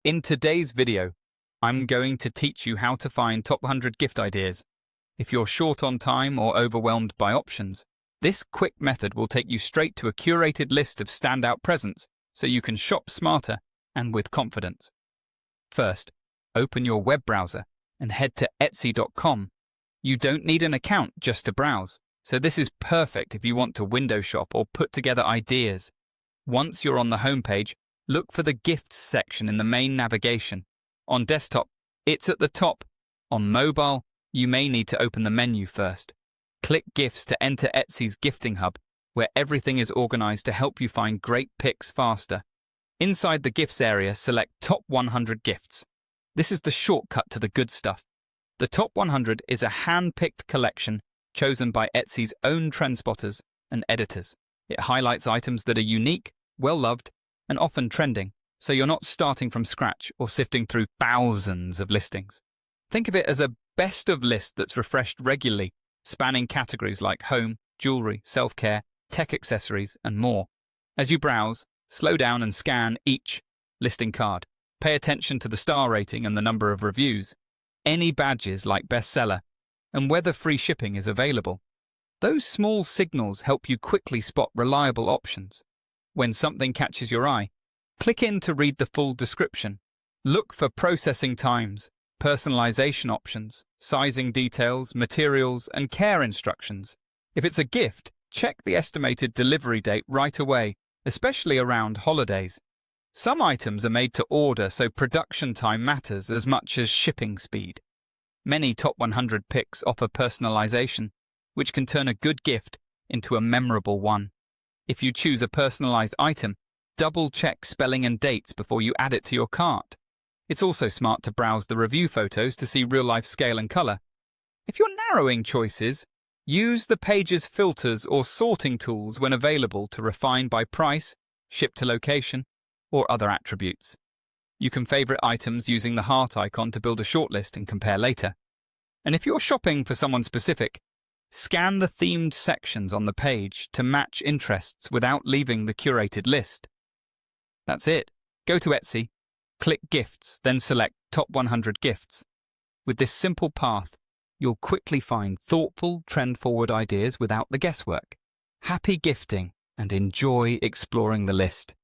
In today's video, I'm going to teach you how to find top 100 gift ideas. If you're short on time or overwhelmed by options, this quick method will take you straight to a curated list of standout presents so you can shop smarter and with confidence. First, open your web browser and head to Etsy.com. You don't need an account just to browse, so this is perfect if you want to window shop or put together ideas. Once you're on the homepage, look for the Gifts section in the main navigation. On desktop, it's at the top. On mobile, you may need to open the menu first. Click Gifts to enter Etsy's gifting hub, where everything is organized to help you find great picks faster. Inside the Gifts area, select Top 100 Gifts. This is the shortcut to the good stuff. The Top 100 is a hand-picked collection chosen by Etsy's own trendspotters and editors. It highlights items that are unique, well-loved, and often trending, so you're not starting from scratch or sifting through thousands of listings. Think of it as a best-of list that's refreshed regularly, spanning categories like home, jewelry, self-care, tech accessories, and more. As you browse, slow down and scan each listing card. Pay attention to the star rating and the number of reviews, any badges like bestseller, and whether free shipping is available. Those small signals help you quickly spot reliable options. When something catches your eye, click in to read the full description. Look for processing times, personalization options, sizing details, materials, and care instructions. If it's a gift, check the estimated delivery date right away, especially around holidays. Some items are made to order, so production time matters as much as shipping speed. Many Top 100 picks offer personalization, which can turn a good gift into a memorable one. If you choose a personalized item, double-check spelling and dates before you add it to your cart. It's also smart to browse the review photos to see real-life scale and color. If you're narrowing choices, use the page's filters or sorting tools when available to refine by price, ship to location, or other attributes. You can favorite items using the heart icon to build a shortlist and compare later. And if you're shopping for someone specific, scan the themed sections on the page to match interests without leaving the curated list. That's it. Go to Etsy, click Gifts, then select Top 100 Gifts. With this simple path, you'll quickly find thoughtful, trend-forward ideas without the guesswork. Happy gifting and enjoy exploring the list.